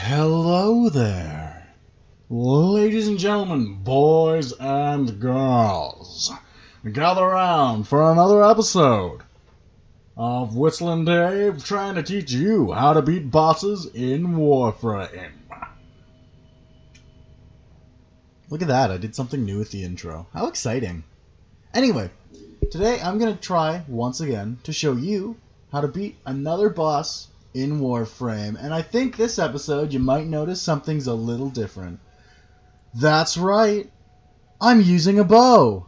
Hello there, ladies and gentlemen, boys and girls. Gather around for another episode of Whistling Dave trying to teach you how to beat bosses in Warframe. Look at that, I did something new with the intro. How exciting. Anyway, today I'm going to try once again to show you how to beat another boss in Warframe, and I think this episode you might notice something's a little different. That's right, I'm using a bow.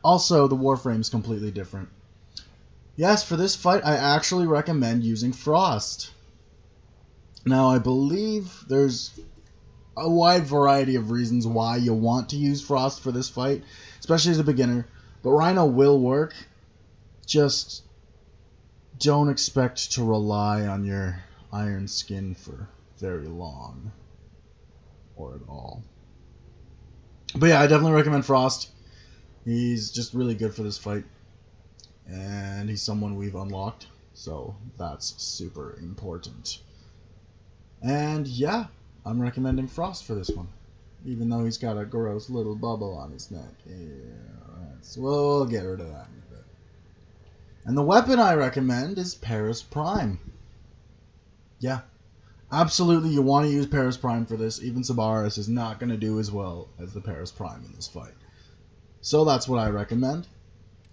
Also, the Warframe's completely different. Yes, for this fight I actually recommend using Frost. Now I believe there's a wide variety of reasons why you want to use Frost for this fight, especially as a beginner, but Rhino will work. Just don't expect to rely on your iron skin for very long, or at all. But yeah, I definitely recommend Frost. He's just really good for this fight, and he's someone we've unlocked, so that's super important. And yeah, I'm recommending Frost for this one, even though he's got a gross little bubble on his neck. Yeah, so we'll get rid of that in a bit. And the weapon I recommend is Paris Prime. Yeah, absolutely you want to use Paris Prime for this. Even Sabaris is not going to do as well as the Paris Prime in this fight. So that's what I recommend.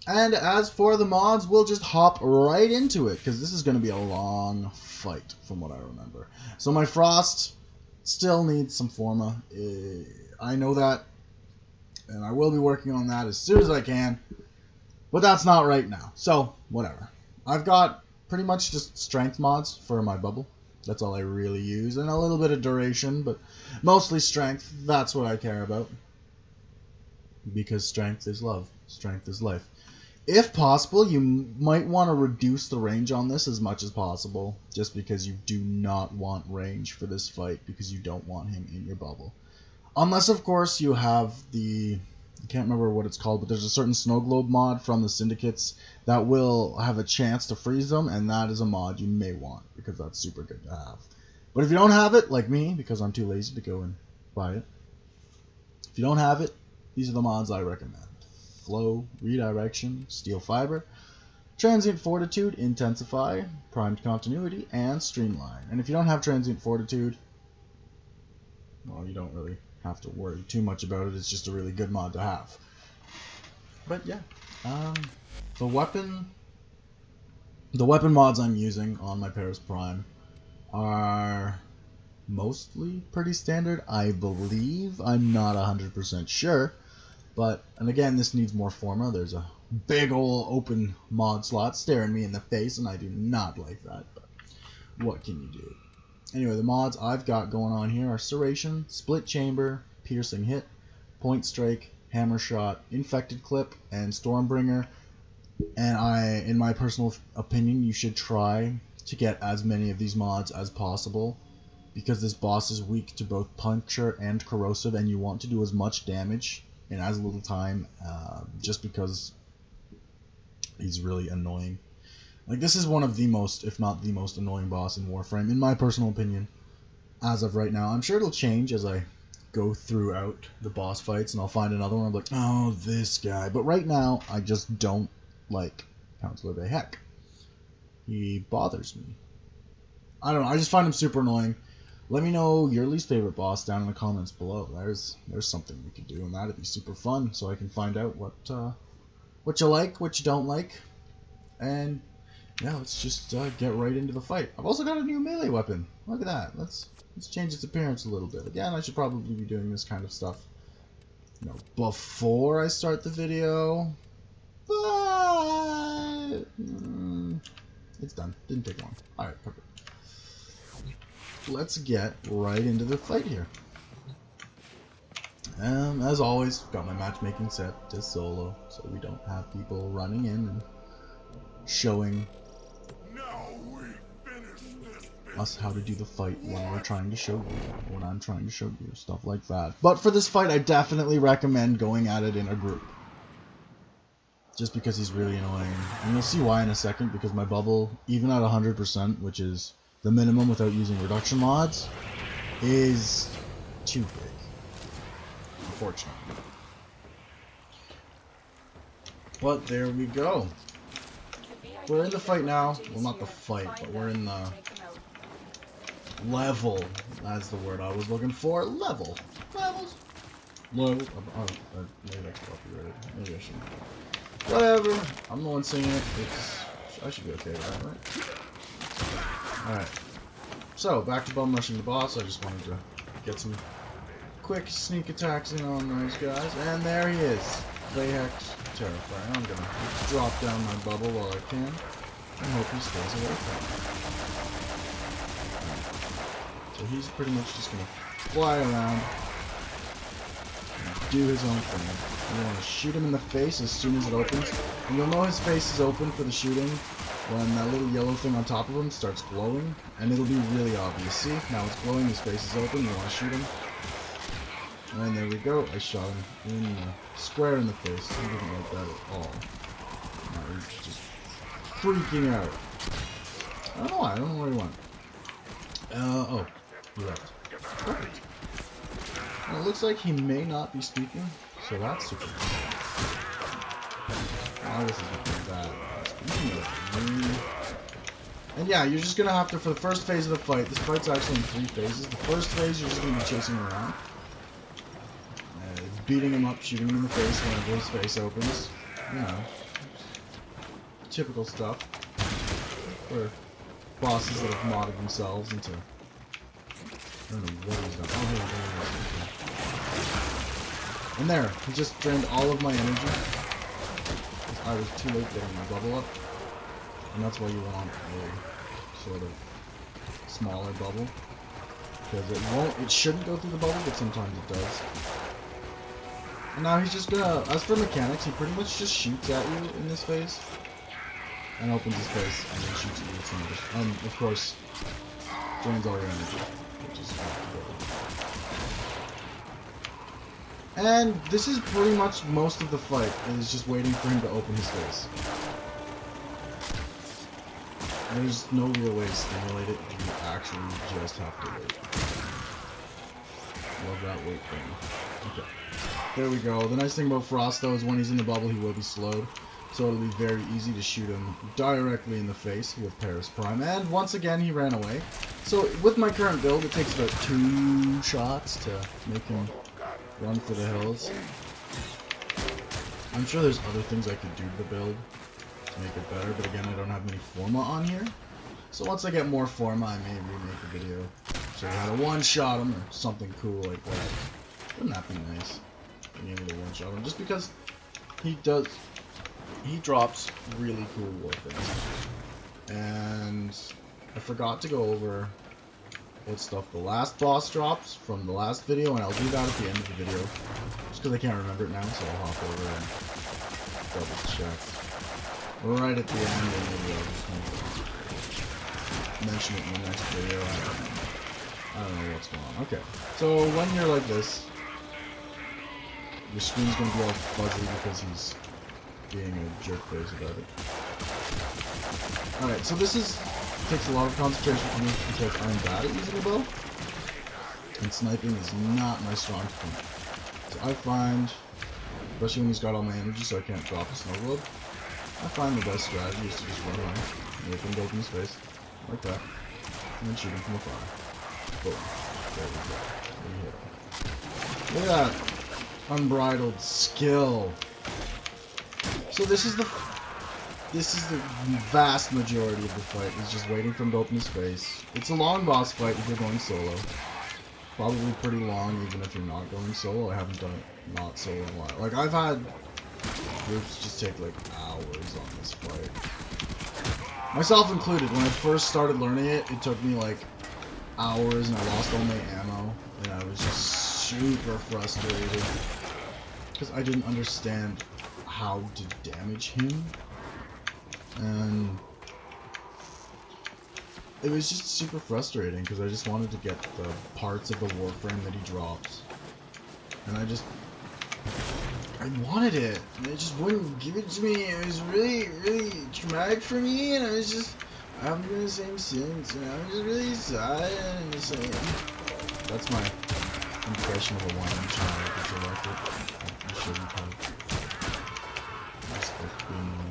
And as for the mods, we'll just hop right into it, because this is going to be a long fight from what I remember. So my Frost still needs some Forma. I know that, and I will be working on that as soon as I can. But that's not right now, so whatever. I've got pretty much just strength mods for my bubble. That's all I really use, and a little bit of duration, but mostly strength. That's what I care about. Because strength is love. Strength is life. If possible, you might want to reduce the range on this as much as possible, just because you do not want range for this fight, because you don't want him in your bubble. Unless, of course, you have the... I can't remember what it's called, but there's a certain snow globe mod from the syndicates that will have a chance to freeze them, and that is a mod you may want, because that's super good to have. But if you don't have it, like me, because I'm too lazy to go and buy it, if you don't have it, these are the mods I recommend. Flow, Redirection, Steel Fiber, Transient Fortitude, Intensify, Primed Continuity, and Streamline. And if you don't have Transient Fortitude, well, you don't really have to worry too much about it. It's just a really good mod to have. But yeah, the weapon mods I'm using on my Paris Prime are mostly pretty standard, I believe. I'm not 100% sure, but, and again, this needs more Forma. There's a big ol' open mod slot staring me in the face, and I do not like that, but what can you do? Anyway, the mods I've got going on here are Serration, Split Chamber, Piercing Hit, Point Strike, Hammer Shot, Infected Clip, and Stormbringer. And in my personal opinion, you should try to get as many of these mods as possible, because this boss is weak to both Puncture and Corrosive, and you want to do as much damage in as little time, just because he's really annoying. Like, this is one of the most, if not the most annoying boss in Warframe, in my personal opinion, as of right now. I'm sure it'll change as I go throughout the boss fights, and I'll find another one. I'm like, oh, this guy. But right now, I just don't like Councillor Vay Hek. He bothers me. I don't know, I just find him super annoying. Let me know your least favorite boss down in the comments below. There's something we could do, and that'd be super fun, so I can find out what you like, what you don't like, and yeah, let's just get right into the fight. I've also got a new melee weapon. Look at that. Let's change its appearance a little bit. Again, I should probably be doing this kind of stuff, you know, before I start the video. But it's done. Didn't take long. All right, perfect. Let's get right into the fight here. As always, got my matchmaking set to solo, so we don't have people running in and showing us how to do the fight when we're trying to show you, when I'm trying to show you, stuff like that. But for this fight, I definitely recommend going at it in a group. just because he's really annoying. And you'll see why in a second, because my bubble, even at 100%, which is the minimum without using reduction mods is too big, unfortunately. But there we go. We're in the fight now. Well, not the fight, but we're in the level. That's the word I was looking for. Level. Levels. Level. Oh, maybe that's copyrighted. Maybe I shouldn't. Whatever. I'm the one singing it. I should be okay with that, right? Alright. So, back to bum rushing the boss. I just wanted to get some quick sneak attacks in on those guys. And there he is. Vay Hek's terrifying. I'm gonna drop down my bubble while I can. And hope he stays away from me. So he's pretty much just gonna fly around and do his own thing. You want to shoot him in the face as soon as it opens. And you'll know his face is open for the shooting when that little yellow thing on top of him starts glowing. And it'll be really obvious. See? Now it's glowing, his face is open, you want to shoot him. And there we go. I shot him in the square in the face. He didn't like that at all. No, he's just freaking out. I don't know why. I don't know where he went. Oh. He left. Perfect. Well, it looks like he may not be speaking, so that's super cool. Oh, this is looking bad. And yeah, you're just gonna have to, for the first phase of the fight, this fight's actually in 3 phases. The first phase, you're just gonna be chasing him around. Beating him up, shooting him in the face whenever his face opens. You know. Typical stuff. For bosses that have modded themselves into... I don't know what he's done. Oh, here. And there, he just drained all of my energy. I was too late getting my bubble up. And that's why you want a sort of smaller bubble. Because it shouldn't go through the bubble, but sometimes it does. And now he's just gonna, as for mechanics, he pretty much just shoots at you in this phase. And opens his face, and then shoots at you with some of this. Of course, drains all your energy, which is good. And this is pretty much most of the fight, is just waiting for him to open his face. There's no real way to stimulate it, you actually just have to wait. Love that wait thing. Okay. There we go. The nice thing about Frost, though, is when he's in the bubble, he will be slowed. So it'll be very easy to shoot him directly in the face with Paris Prime. And once again, he ran away. So with my current build, it takes about 2 shots to make him run for the hills. I'm sure there's other things I could do to the build to make it better, but again, I don't have any Forma on here. So once I get more Forma, I may remake a video. So I had a one-shot him or something cool like that. Wouldn't that be nice? Being able to one-shot him, just because he drops really cool Warframes. And I forgot to go over what stuff the last boss drops from the last video, and I'll do that at the end of the video. Just because I can't remember it now, so I'll hop over and double check. Right at the end, and maybe I'll just mention it in the next video. I don't know what's going on. Okay, so when you're like this, your screen's gonna be all fuzzy because he's being a jerk face about it. Alright, so this takes a lot of concentration for me because I'm bad at using a bow. And sniping is not my strong point. So I find, especially when he's got all my energy so I can't drop a snow globe, I find the best strategy is to just run around, wait for him to open his face, like that, and then shoot him from afar. Boom. There we go. There you hit him. Look at that. Unbridled skill. So this is the vast majority of the fight, is just waiting for him to open his face. It's a long boss fight if you're going solo. Probably pretty long even if you're not going solo. I haven't done it not solo in a while. Like, I've had groups just take like hours on this fight. Myself included. When I first started learning it, it took me like hours and I lost all my ammo. And I was just super frustrated. Because I didn't understand how to damage him. And it was just super frustrating because I just wanted to get the parts of the Warframe that he drops. And I wanted it, and they just wouldn't give it to me. It was really, really traumatic for me, and I was just I haven't been the same since, and I'm just really sad and the same. That's my impression of a whining child, if you like it. You shouldn't have. That's supposed to be annoying.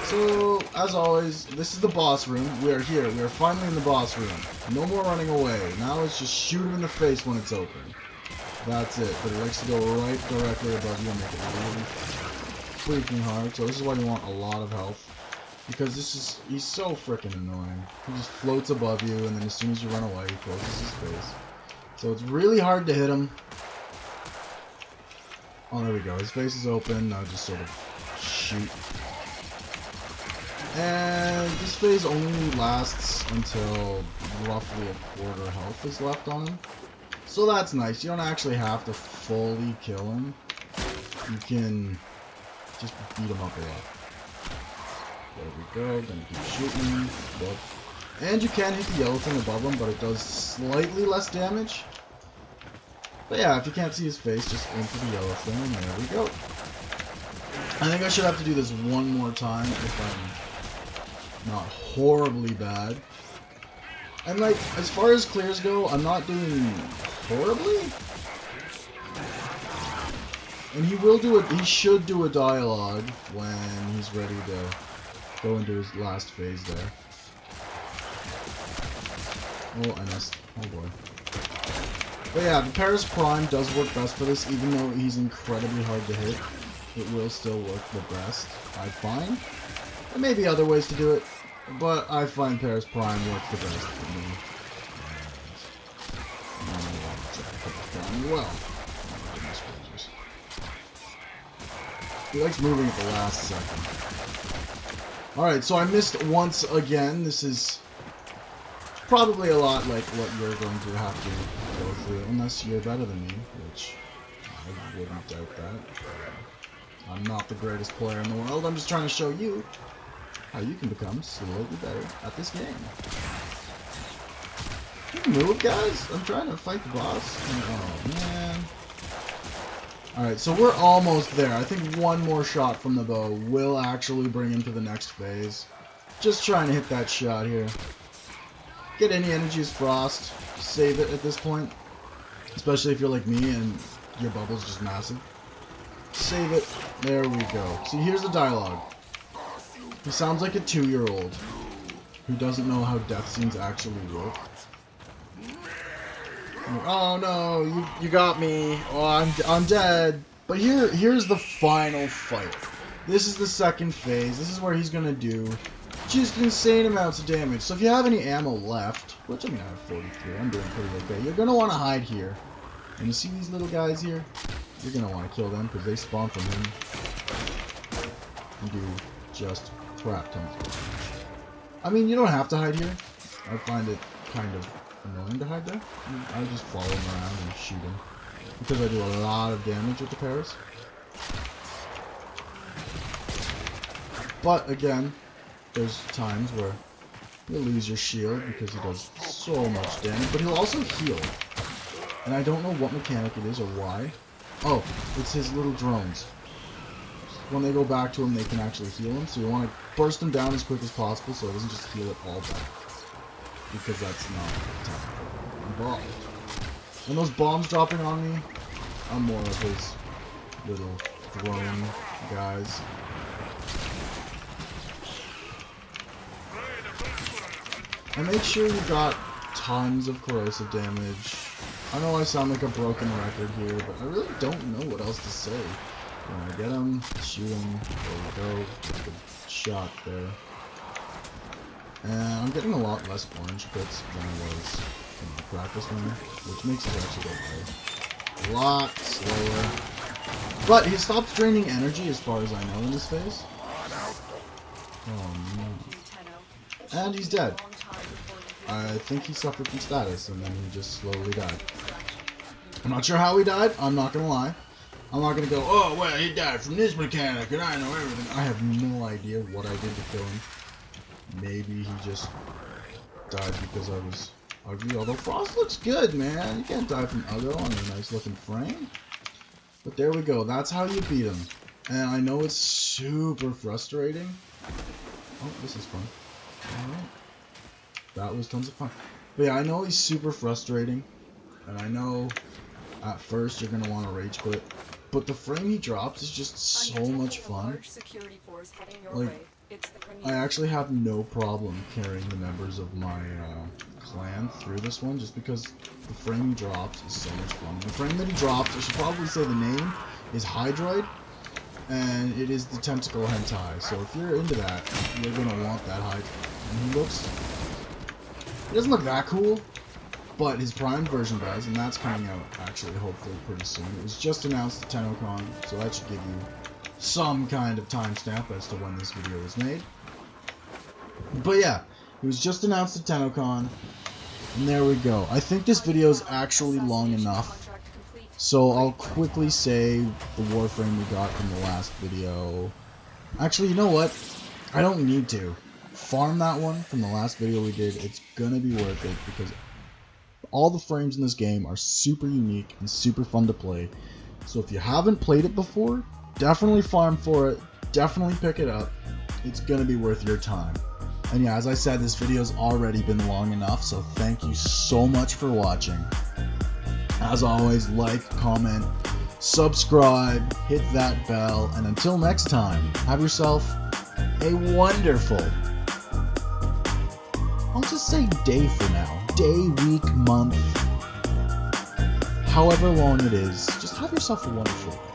So, as always, this is the boss room. We are here. We are finally in the boss room. No more running away. Now let's just shoot him in the face when it's open. That's it. But he likes to go right directly above you and make it really freaking hard. So this is why you want a lot of health. Because he's so freaking annoying. He just floats above you, and then as soon as you run away, he closes his face. So it's really hard to hit him. Oh, there we go. His face is open. Now just sort of shoot. And this phase only lasts until roughly a quarter health is left on him. So that's nice. You don't actually have to fully kill him. You can just beat him up a lot. There we go. Then keep shooting. Yep. And you can hit the yellow thing above him, but it does slightly less damage. But yeah, if you can't see his face, just into the yellow thing, and there we go. I think I should have to do this one more time if I'm not horribly bad. And like, as far as clears go, I'm not doing horribly. And he should do a dialogue when he's ready to go into his last phase there. Oh, I missed. Oh boy. But yeah, the Paris Prime does work best for this, even though he's incredibly hard to hit. It will still work the best, I find. There may be other ways to do it, but I find Paris Prime works the best for me. Well, he likes moving at the last second. Alright, so I missed once again. This is probably a lot like what you're going to have to go through, unless you're better than me, which I wouldn't doubt that. I'm not the greatest player in the world. I'm just trying to show you how you can become slightly better at this game. Can you move, guys? I'm trying to fight the boss. Oh, man. Alright, so we're almost there. I think one more shot from the bow will actually bring him to the next phase. Just trying to hit that shot here. Get any energy as frost. Save it at this point. Especially if you're like me and your bubble's just massive. Save it. There we go. See, here's the dialogue. He sounds like a 2-year-old who doesn't know how death scenes actually work. Oh no, you got me. Oh, I'm dead. But here's the final fight. This is the second phase. This is where he's gonna do just insane amounts of damage. So if you have any ammo left, which I mean I have 43, I'm doing pretty okay. You're gonna want to hide here. And you see these little guys here? You're gonna want to kill them because they spawn from him and do just crap tons of damage. I mean, you don't have to hide here. I find it kind of annoying to hide there. I just follow him around and shoot him because I do a lot of damage with the Paris. But again, there's times where you'll lose your shield because he does so much damage, but he'll also heal. And I don't know what mechanic it is or why. Oh, it's his little drones. When they go back to him, they can actually heal him, so you want to burst him down as quick as possible so it doesn't just heal it all back. Because that's not technically involved. And those bombs dropping on me, I'm more of his little drone guys. And make sure you got tons of corrosive damage. I know I sound like a broken record here, but I really don't know what else to say. When I get him, shoot him, there we go, good shot there. And I'm getting a lot less orange bits than I was in the practice one, which makes it actually go a lot slower. But he stopped draining energy as far as I know in this phase. Oh no. And he's dead. I think he suffered from status and then he just slowly died. I'm not sure how he died, I'm not gonna lie. I'm not gonna go, oh well, he died from this mechanic and I know everything. I have no idea what I did to kill him. Maybe he just died because I was ugly. Although Frost looks good, man. You can't die from Uggo on a nice looking frame. But there we go. That's how you beat him. And I know it's super frustrating. Oh, this is fun. Alright. That was tons of fun. But yeah, I know he's super frustrating. And I know at first you're going to want to rage quit. But the frame he drops is just so much fun. Like, I actually have no problem carrying the members of my clan through this one, just because the frame he drops is so much fun. The frame that he drops, I should probably say the name, is Hydroid, and it is the tentacle hentai. So if you're into that, you're gonna want that Hydroid. And he doesn't look that cool, but his primed version does, and that's coming out actually hopefully pretty soon. It was just announced at TennoCon, so that should give you some kind of timestamp as to when this video was made. But yeah, it was just announced at TennoCon, and there we go. I think this video is actually long enough, so I'll quickly say the Warframe we got from the last video. Actually, you know what? I don't need to. Farm that one from the last video we did. It's gonna be worth it, because all the frames in this game are super unique and super fun to play. So if you haven't played it before, definitely farm for it, definitely pick it up. It's gonna be worth your time. And yeah, as I said, this video's already been long enough, so thank you so much for watching. As always, like, comment, subscribe, hit that bell, and until next time, have yourself a wonderful, I'll just say day for now. Day, week, month, however long it is, just have yourself a wonderful day.